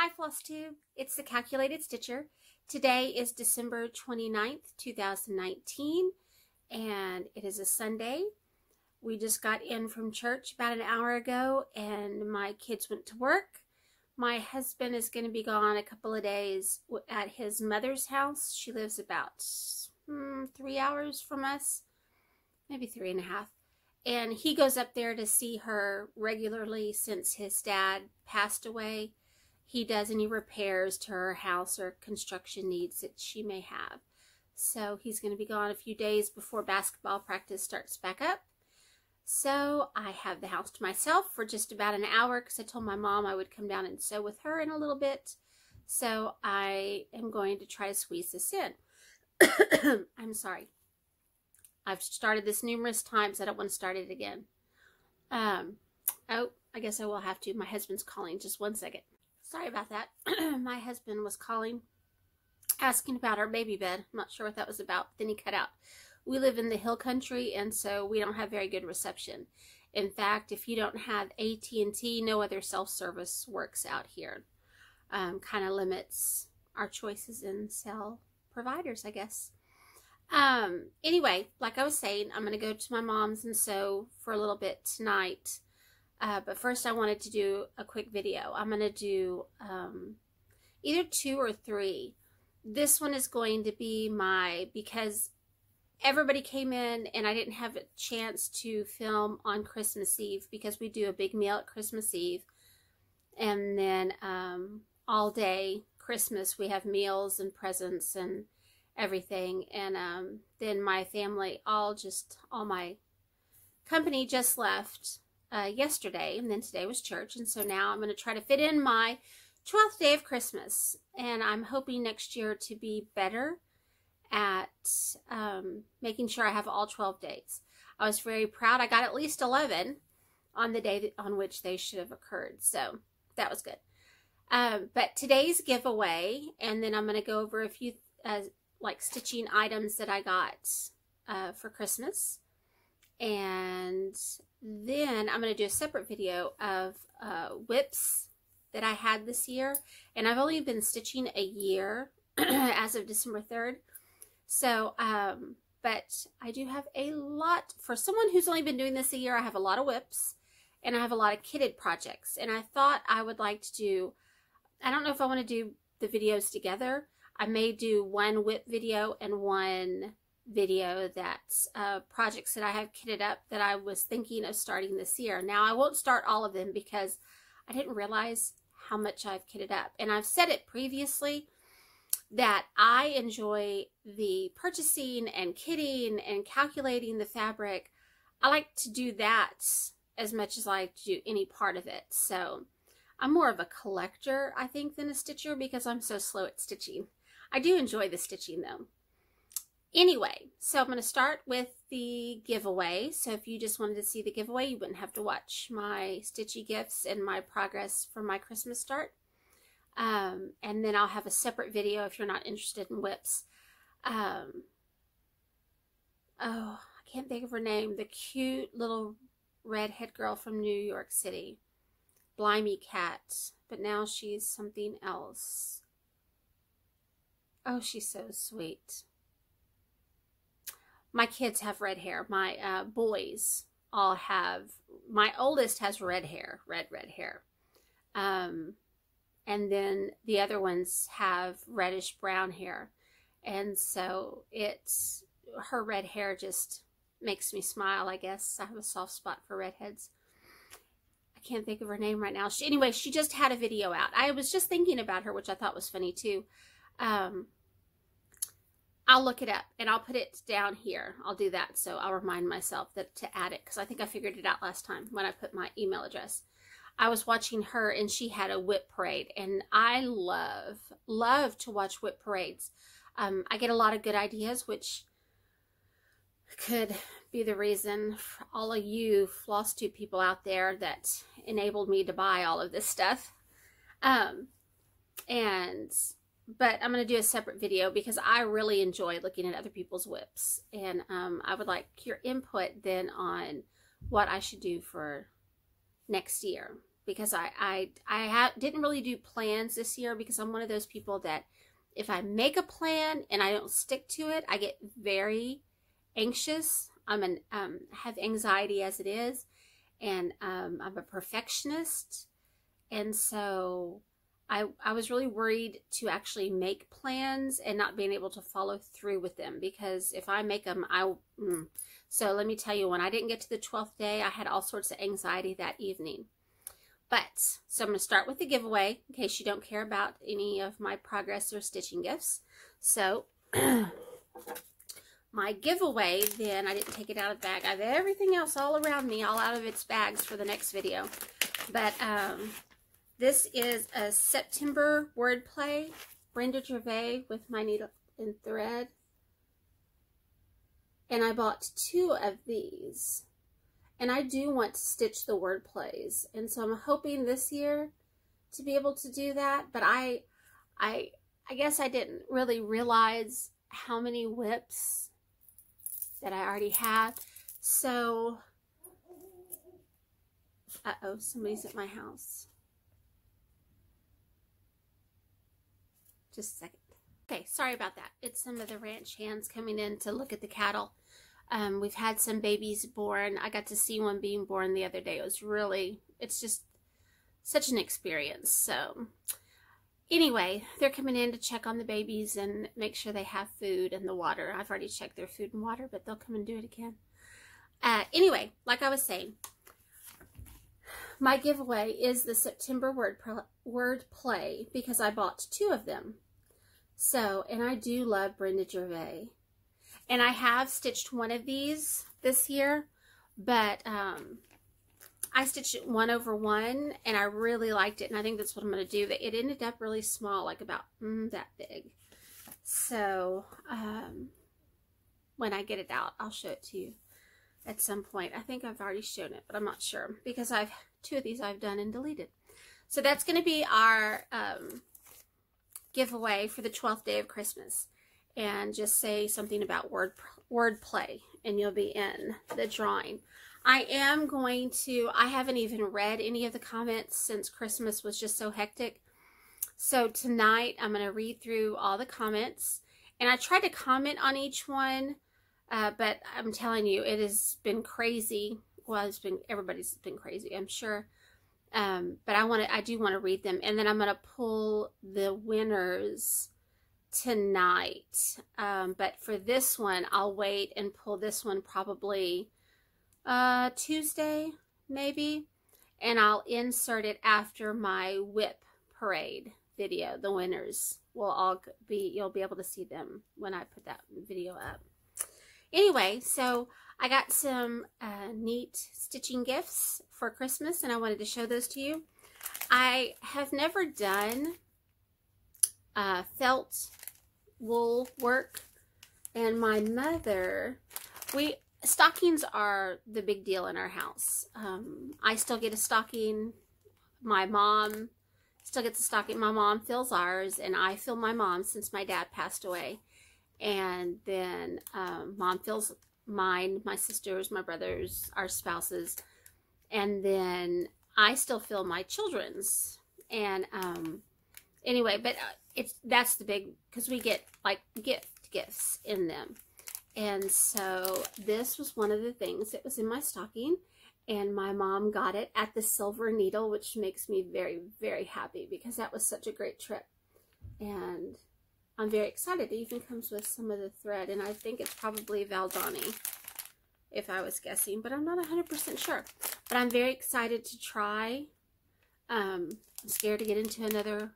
Hi Floss Tube, it's the Calculated Stitcher. Today is December 29th, 2019, and it is a Sunday. We just got in from church about an hour ago, and my kids went to work. My husband is going to be gone a couple of days at his mother's house. She lives about 3 hours from us, maybe 3.5. And he goes up there to see her regularly since his dad passed away. He does any repairs to her house or construction needs that she may have. So he's going to be gone a few days before basketball practice starts back up. So I have the house to myself for just about an hour because I told my mom I would come down and sew with her in a little bit. So I am going to try to squeeze this in. I'm sorry. I've started this numerous times. I don't want to start it again. Oh, I guess I will have to. My husband's calling. Just one second. Sorry about that. My husband was calling, asking about our baby bed. I'm not sure what that was about. Then he cut out. We live in the hill country, and so we don't have very good reception. In fact, if you don't have AT&T, no other self-service works out here. Kind of limits our choices in cell providers, I guess. Anyway, like I was saying, I'm going to go to my mom's and sew for a little bit tonight. But first I wanted to do a quick video. I'm going to do either 2 or 3. This one is going to be because everybody came in and I didn't have a chance to film on Christmas Eve because we do a big meal at Christmas Eve. And then all day Christmas we have meals and presents and everything. And then my family, all my company just left yesterday, and then today was church, and so now I'm going to try to fit in my 12th day of Christmas, and I'm hoping next year to be better at making sure I have all 12 days. I was very proud. I got at least 11 on the day on which they should have occurred, so that was good. But today's giveaway, and then I'm going to go over a few like stitching items that I got for Christmas, and then I'm going to do a separate video of whips that I had this year. And I've only been stitching a year as of December 3rd. So, but I do have a lot. For someone who's only been doing this a year, I have a lot of whips. And I have a lot of kitted projects. And I thought I would like to do, I don't know if I want to do the videos together. I may do one whip video and one video that's projects that I have kitted up that I was thinking of starting this year. Now I won't start all of them because I didn't realize how much I've kitted up, and I've said it previously that I enjoy the purchasing and kitting and calculating the fabric. I like to do that as much as I like to do any part of it. So I'm more of a collector, I think, than a stitcher because I'm so slow at stitching. I do enjoy the stitching though. Anyway, so I'm going to start with the giveaway. So if you just wanted to see the giveaway, you wouldn't have to watch my stitchy gifts and my progress for my Christmas start. And then I'll have a separate video if you're not interested in whips. Oh, I can't think of her name. The cute little redhead girl from New York City. Blimey Cat. But now she's something else. Oh, she's so sweet. My kids have red hair. My boys all have, my oldest has red hair, red hair. And then the other ones have reddish brown hair. And so her red hair just makes me smile, I guess. I have a soft spot for redheads. I can't think of her name right now. Anyway, she just had a video out. I was just thinking about her, which I thought was funny too. I'll look it up and I'll put it down here. I'll do that, so I'll remind myself to add it because I think I figured it out last time when I put my email address. I was watching her and she had a whip parade, and I love to watch whip parades. I get a lot of good ideas, which could be the reason for all of you Floss Tube people out there that enabled me to buy all of this stuff. But I'm going to do a separate video because I really enjoy looking at other people's whips. And I would like your input then on what I should do for next year. because I didn't really do plans this year, because I'm one of those people that if I make a plan and I don't stick to it, I get very anxious. Have anxiety as it is, and I'm a perfectionist, and so I was really worried to actually make plans and not being able to follow through with them, because if I make them, so let me tell you, when I didn't get to the 12th day, I had all sorts of anxiety that evening. But, so I'm going to start with the giveaway, in case you don't care about any of my progress or stitching gifts. So, my giveaway, then, I didn't take it out of the bag. I have everything else all around me, all out of its bags for the next video. But, this is a September wordplay, Brenda Gervais with my needle and thread. And I bought 2 of these. And I do want to stitch the word plays. And so I'm hoping this year to be able to do that. But I guess I didn't really realize how many whips that I already have. So, uh-oh, somebody's at my house. Just a second. Okay, sorry about that. It's some of the ranch hands coming in to look at the cattle. We've had some babies born. I got to see one being born the other day. It's just such an experience. So anyway, they're coming in to check on the babies and make sure they have food and the water. I've already checked their food and water, but they'll come and do it again. Anyway, like I was saying, my giveaway is the September word play, because I bought 2 of them. So, and I do love Brenda Gervais. And I have stitched one of these this year, but I stitched it 1 over 1, and I really liked it, and I think that's what I'm going to do. It ended up really small, like about that big. So when I get it out, I'll show it to you at some point. I think I've already shown it, but I'm not sure, because 2 of these I've done and deleted. So that's going to be our giveaway for the 12th day of Christmas. And just say something about word play, and you'll be in the drawing. I haven't even read any of the comments since Christmas was just so hectic. So tonight I'm going to read through all the comments, and I tried to comment on each one, but I'm telling you, it has been crazy. Well, everybody's been crazy, I'm sure. But I do want to read them, and then I'm going to pull the winners tonight. But for this one, I'll wait and pull this one probably Tuesday, maybe, and I'll insert it after my whip parade video. The winners will you'll be able to see them when I put that video up. Anyway, so I got some neat stitching gifts for Christmas, and I wanted to show those to you. I have never done felt wool work, and my mother, stockings are the big deal in our house. I still get a stocking. My mom still gets a stocking. My mom fills ours, and I fill my mom's since my dad passed away. And then mom fills mine, my sisters, my brothers, our spouses, and then I still fill my children's. And anyway, but that's the big, because we get like gifts in them. And so this was one of the things that was in my stocking, and my mom got it at the Silver Needle, which makes me very, very happy, because that was such a great trip. And I'm very excited. It even comes with some of the thread, and I think it's probably Valdani, if I was guessing, but I'm not 100% sure. But I'm very excited to try. I'm scared to get into another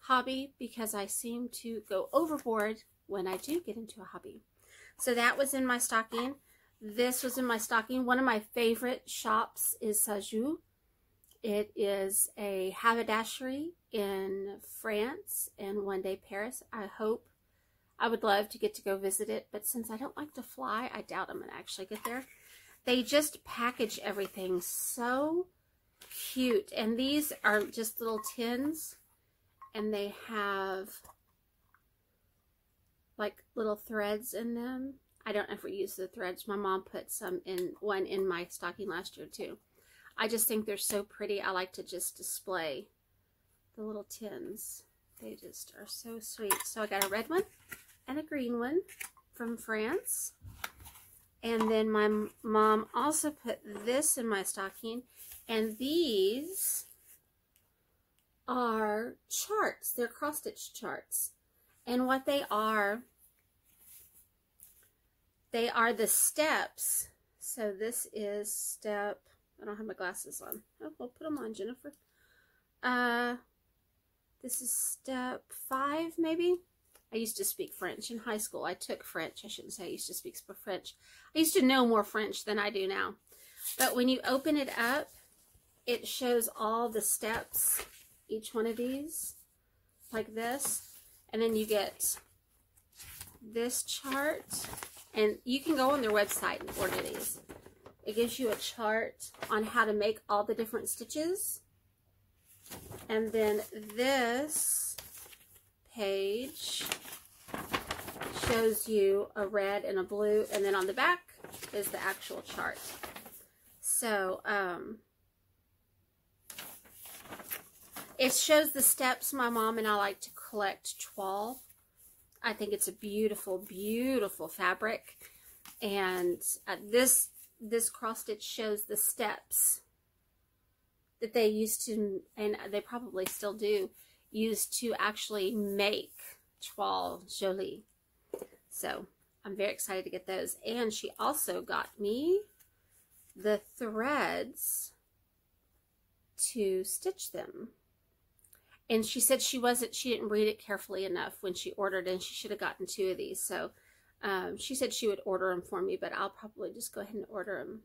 hobby, because I seem to go overboard when I do get into a hobby. So that was in my stocking. This was in my stocking. One of my favorite shops is Sajou. It is a haberdashery in France and one day Paris. I would love to get to go visit it, but since I don't like to fly, I doubt I'm going to actually get there. They just package everything so cute. And these are just little tins, and they have like little threads in them. I don't ever use the threads. My mom put one in my stocking last year too. I just think they're so pretty. I like to just display the little tins. They just are so sweet. So I got a red one and a green one from France. And then my mom also put this in my stocking. And these are charts. They're cross-stitch charts. And what they are the steps. So this is step, I don't have my glasses on. Oh, we'll put them on, Jennifer. This is step 5, maybe. I used to speak French in high school. I took French. I shouldn't say I used to speak French. I used to know more French than I do now. But when you open it up, it shows all the steps, each one of these, like this. And then you get this chart. And you can go on their website and order these. It gives you a chart on how to make all the different stitches. And then this page shows you a red and a blue, and then on the back is the actual chart. So it shows the steps my mom and I like to collect toile. I think it's a beautiful, beautiful fabric. And this cross stitch shows the steps that they used to, and they probably still do, use to actually make toile jolie. So I'm very excited to get those. And she also got me the threads to stitch them. And she said she didn't read it carefully enough when she ordered, and she should have gotten 2 of these. So she said she would order them for me, but I'll probably just go ahead and order them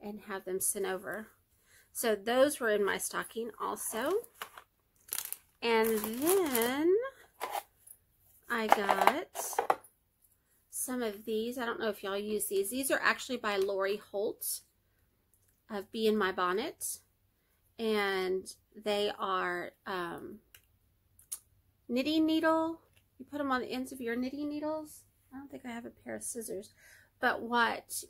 and have them sent over. So those were in my stocking also. And then I got some of these. I don't know if y'all use these. These are actually by Lori Holt of Bee in My Bonnet. And they are knitting needle. You put them on the ends of your knitting needles. I don't think I have a pair of scissors. But what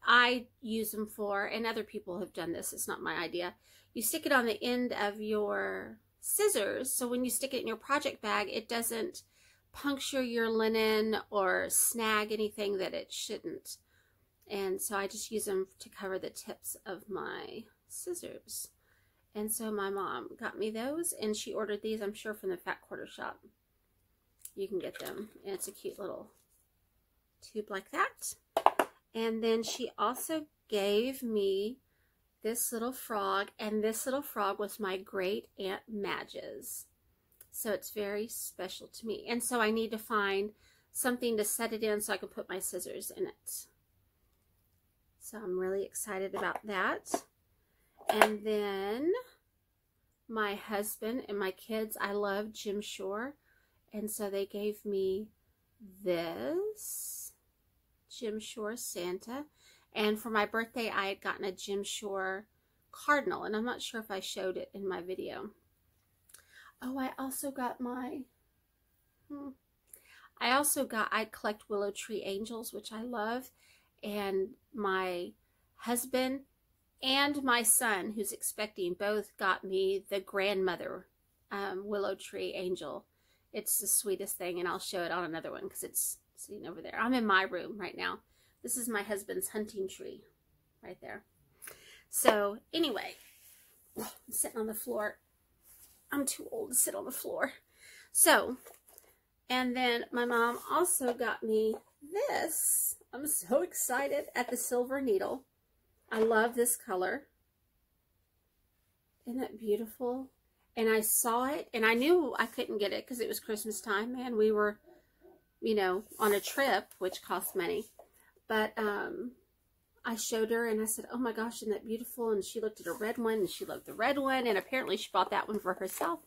I use them for, and other people have done this, it's not my idea, you stick it on the end of your scissors, so when you stick it in your project bag, it doesn't puncture your linen or snag anything that it shouldn't. And so I just use them to cover the tips of my scissors. And so my mom got me those, and she ordered these, I'm sure, from the Fat Quarter Shop. You can get them, and it's a cute little tube like that. And then she also gave me this little frog, and this little frog was my great Aunt Madge's. So it's very special to me. And so I need to find something to set it in so I can put my scissors in it. So I'm really excited about that. And then my husband and my kids, I love Jim Shore. And so they gave me this Jim Shore Santa. And for my birthday, I had gotten a Jim Shore cardinal. And I'm not sure if I showed it in my video. Oh, I also got my... I collect willow tree angels, which I love. And my husband and my son, who's expecting, both got me the grandmother willow tree angel. It's the sweetest thing, and I'll show it on another one because it's sitting over there. I'm in my room right now. This is my husband's hunting tree right there. So anyway, I'm sitting on the floor. I'm too old to sit on the floor. So, and then my mom also got me this. I'm so excited at the silver needle. I love this color. Isn't that beautiful? And I saw it, and I knew I couldn't get it because it was Christmas time, and we were, you know, on a trip, which cost money. But I showed her, and I said, oh my gosh, isn't that beautiful? And she looked at a red one, and she loved the red one, and apparently she bought that one for herself.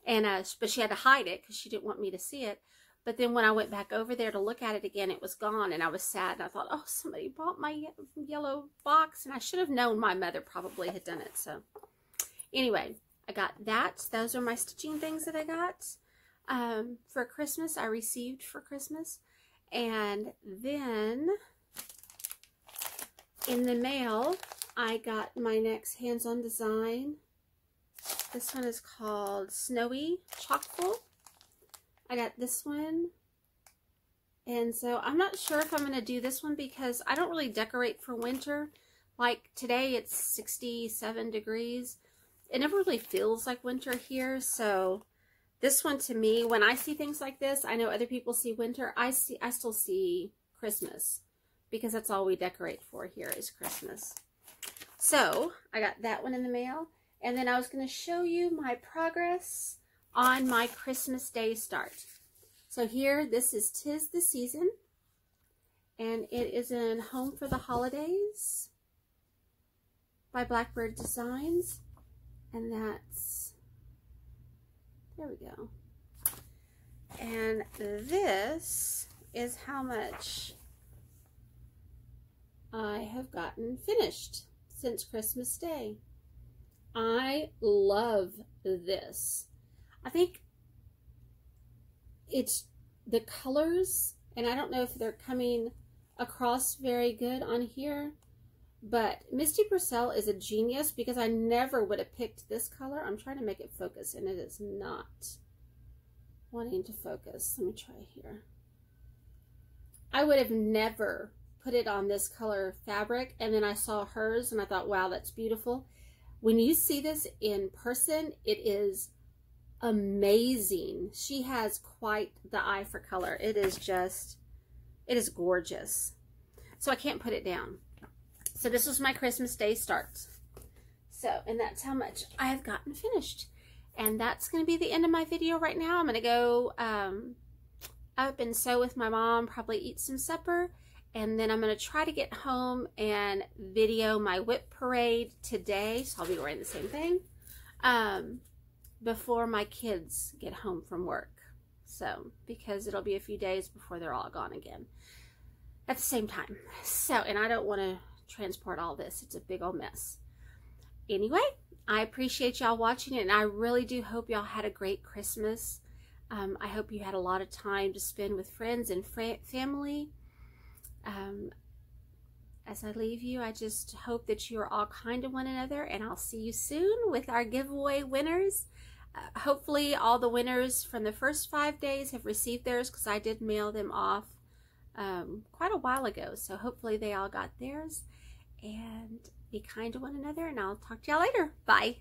And but she had to hide it because she didn't want me to see it. But then when I went back over there to look at it again, it was gone, and I was sad. And I thought, oh, somebody bought my yellow box, and I should have known my mother probably had done it. So anyway, I got that. Those are my stitching things that I got for Christmas. I received for Christmas. And then in the mail, I got my next hands-on design. This one is called Snowy Chockful. I got this one. And so I'm not sure if I'm going to do this one because I don't really decorate for winter. Like today it's 67 degrees. It never really feels like winter here. So this one to me, when I see things like this, I know other people see winter. I still see Christmas because that's all we decorate for here is Christmas. So I got that one in the mail. And then I was going to show you my progress on my Christmas Day start. So here, this is 'Tis the Season, and it is in Home for the Holidays by Blackbird Designs, and that's, there we go. And this is how much I have gotten finished since Christmas Day. I love this. I think it's the colors, and I don't know if they're coming across very good on here, but Misty Purcell is a genius because I never would have picked this color. I'm trying to make it focus, and it is not wanting to focus. Let me try here. I would have never put it on this color fabric, and then I saw hers, and I thought, wow, that's beautiful. When you see this in person, it is amazing. She has quite the eye for color. It is just, it is gorgeous. So I can't put it down. So this was my Christmas Day start. So, and that's how much I have gotten finished. And that's going to be the end of my video right now. I'm going to go up and sew with my mom, probably eat some supper. And then I'm going to try to get home and video my whip parade today. So I'll be wearing the same thing. Before my kids get home from work. So, because it'll be a few days before they're all gone again at the same time. So, and I don't want to transport all this. It's a big old mess. Anyway, I appreciate y'all watching it, and I really do hope y'all had a great Christmas. I hope you had a lot of time to spend with friends and family. As I leave you, I just hope that you are all kind to one another, and I'll see you soon with our giveaway winners. Hopefully all the winners from the first 5 days have received theirs because I did mail them off quite a while ago. So hopefully they all got theirs. And be kind to one another, and I'll talk to y'all later. Bye.